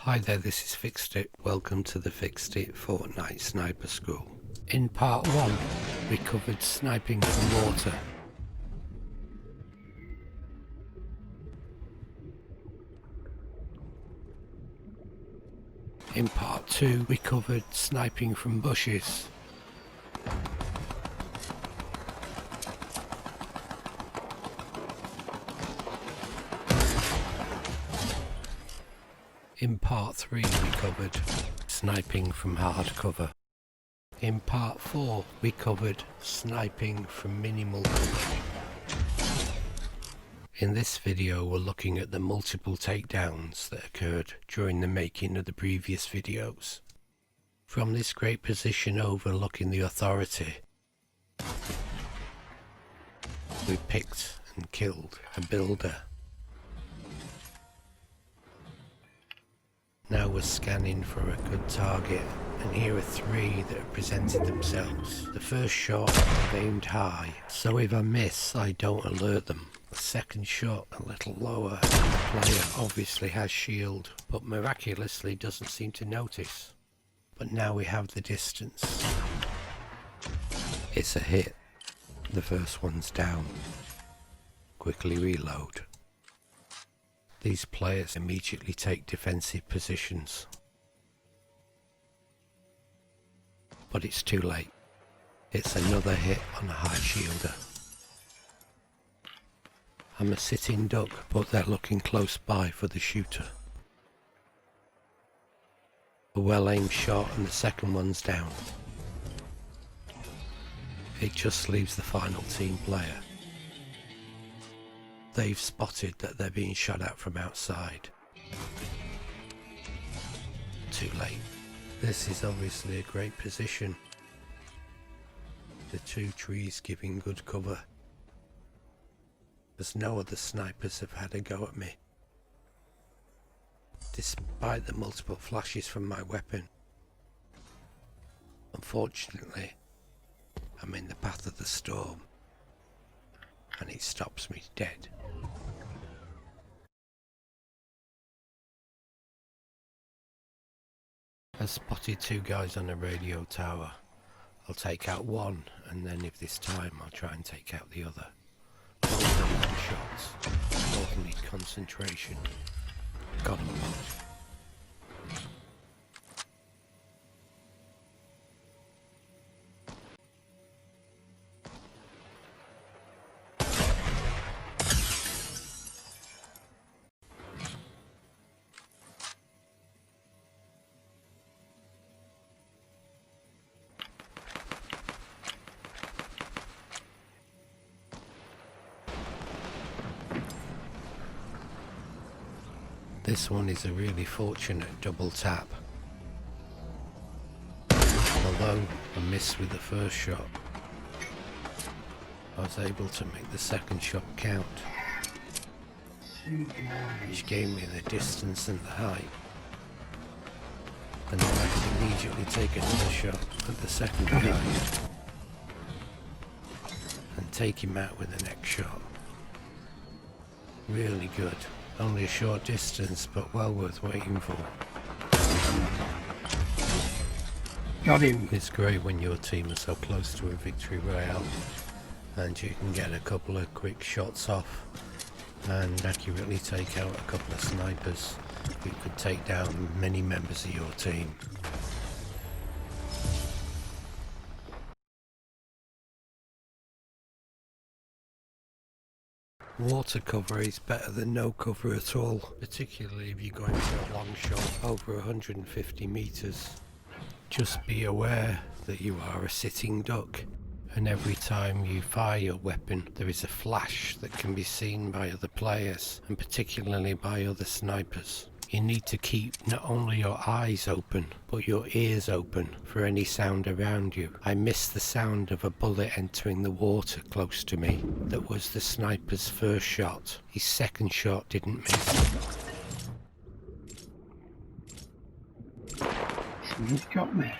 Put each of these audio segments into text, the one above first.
Hi there, this is Fixed It. Welcome to the Fixed It Fortnite Sniper School. In part 1, we covered sniping from water. In part 2, we covered sniping from bushes. In part 3 we covered sniping from hard cover. In part 4 we covered sniping from minimal cover. In this video we're looking at the multiple takedowns that occurred during the making of the previous videos. From this great position overlooking the authority, we picked and killed a builder. Now we're scanning for a good target, and here are 3 that have presented themselves. The first shot I've aimed high, so if I miss I don't alert them. The second shot a little lower, the player obviously has shield, but miraculously doesn't seem to notice. But now we have the distance. It's a hit. The first one's down. Quickly reload. These players immediately take defensive positions. But it's too late. It's another hit on a high shielder. I'm a sitting duck, but they're looking close by for the shooter. A well-aimed shot and the second one's down. It just leaves the final team player. They've spotted that they're being shot at from outside. Too late. This is obviously a great position. The 2 trees giving good cover, as no other snipers have had a go at me. Despite the multiple flashes from my weapon, unfortunately, I'm in the path of the storm, and it stops me dead. I've spotted 2 guys on a radio tower. I'll take out one, and then if this time I'll try and take out the other. Both are long shots. Both need concentration. Got them both. This one is a really fortunate double tap. Although I missed with the first shot, I was able to make the second shot count, which gave me the distance and the height. And then I could immediately take another shot at the second guy and take him out with the next shot. Really good. Only a short distance, but well worth waiting for. Got him! It's great when your team is so close to a victory royale and you can get a couple of quick shots off and accurately take out a couple of snipers who could take down many members of your team. Water cover is better than no cover at all, particularly if you're going for a long shot over 150 meters. Just be aware that you are a sitting duck, and every time you fire your weapon there is a flash that can be seen by other players, and particularly by other snipers. You need to keep not only your eyes open, but your ears open for any sound around you. I missed the sound of a bullet entering the water close to me. That was the sniper's first shot. His second shot didn't miss. Someone's got me.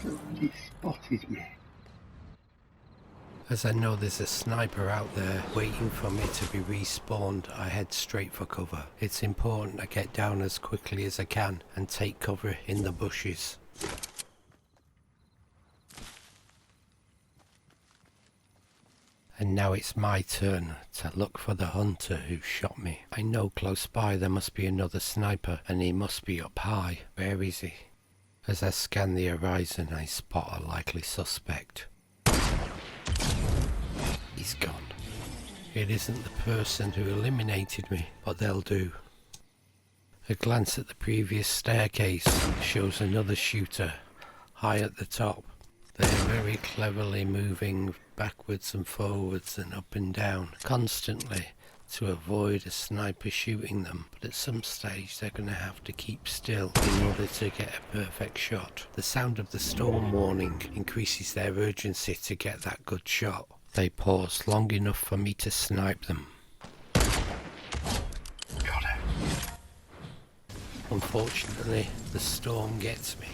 Somebody spotted me. As I know there's a sniper out there waiting for me to be respawned, I head straight for cover. It's important I get down as quickly as I can and take cover in the bushes. And now it's my turn to look for the hunter who shot me. I know close by there must be another sniper, and he must be up high. Where is he? As I scan the horizon, I spot a likely suspect. He's gone. It isn't the person who eliminated me, but they'll do. A glance at the previous staircase shows another shooter high at the top. They are very cleverly moving backwards and forwards and up and down constantly to avoid a sniper shooting them, but at some stage they're going to have to keep still in order to get a perfect shot. The sound of the storm warning increases their urgency to get that good shot. They pause long enough for me to snipe them. Got it. Unfortunately, the storm gets me.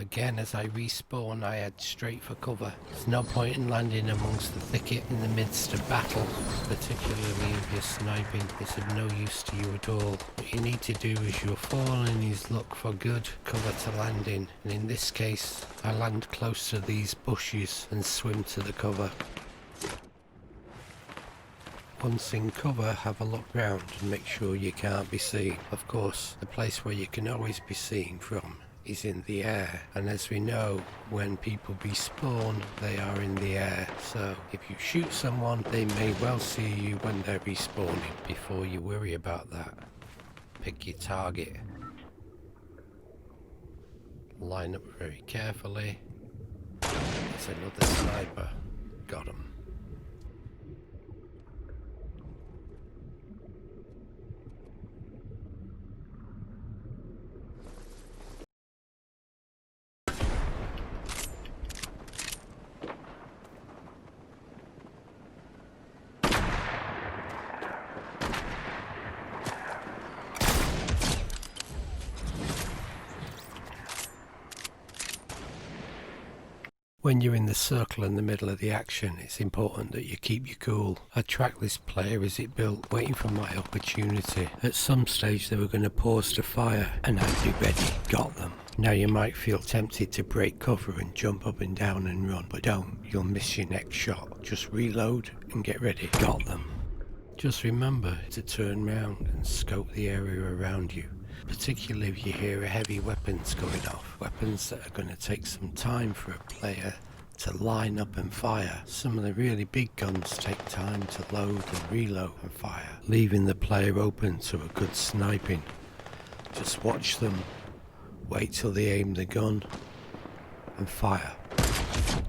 Again, as I respawn, I head straight for cover. There's no point in landing amongst the thicket in the midst of battle, particularly if you're sniping. It's of no use to you at all. What you need to do is your falling is look for good cover to land in, and in this case, I land close to these bushes and swim to the cover. Once in cover, have a look round and make sure you can't be seen. Of course, the place where you can always be seen from is in the air, and as we know, when people respawn, they are in the air, so if you shoot someone, they may well see you when they're respawning. Before you worry about that, pick your target, line up very carefully. It's another sniper. Got him. When you're in the circle in the middle of the action, it's important that you keep your cool. I tracked this player as it built, waiting for my opportunity. At some stage they were going to pause to fire, and I'd be ready. Got them. Now you might feel tempted to break cover and jump up and down and run, but don't, you'll miss your next shot. Just reload and get ready. Got them. Just remember to turn round and scope the area around you, particularly if you hear heavy weapons going off. Weapons that are going to take some time for a player to line up and fire. Some of the really big guns take time to load and reload and fire, leaving the player open to a good sniping. Just watch them, wait till they aim the gun and fire.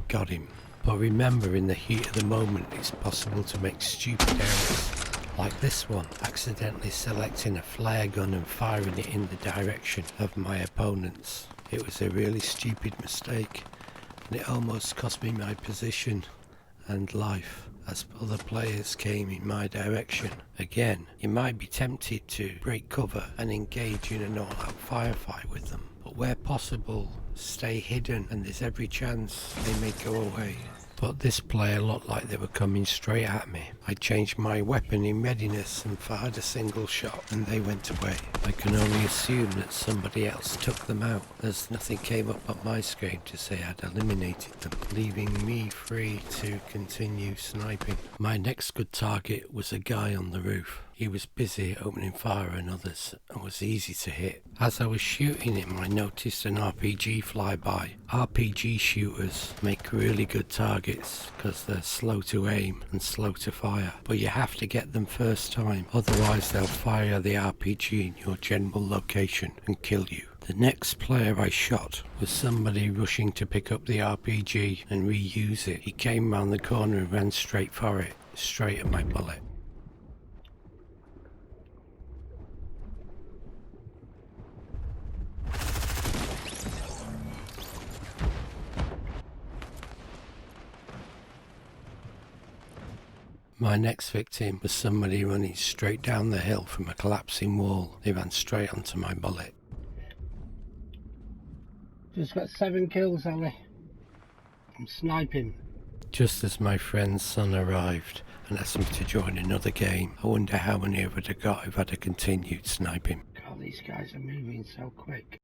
Got him. But remember, in the heat of the moment, it's possible to make stupid errors. Like this one, accidentally selecting a flare gun and firing it in the direction of my opponents. It was a really stupid mistake, and it almost cost me my position and life as other players came in my direction. Again, you might be tempted to break cover and engage in an all-out firefight with them, but where possible, stay hidden, and there's every chance they may go away. But this player looked like they were coming straight at me. I changed my weapon in readiness and fired a single shot, and they went away. I can only assume that somebody else took them out, as nothing came up on my screen to say I'd eliminated them, leaving me free to continue sniping. My next good target was a guy on the roof. He was busy opening fire on others and was easy to hit. As I was shooting him, I noticed an RPG fly by. RPG shooters make really good targets because they're slow to aim and slow to fire, but you have to get them first time, otherwise they'll fire the RPG in your general location and kill you. The next player I shot was somebody rushing to pick up the RPG and reuse it. He came round the corner and ran straight for it, straight at my bullet. My next victim was somebody running straight down the hill from a collapsing wall. They ran straight onto my bullet. Just got 7 kills, Ali. I'm sniping. Just as my friend's son arrived and asked me to join another game, I wonder how many I would have got if I'd have continued sniping. God, these guys are moving so quick.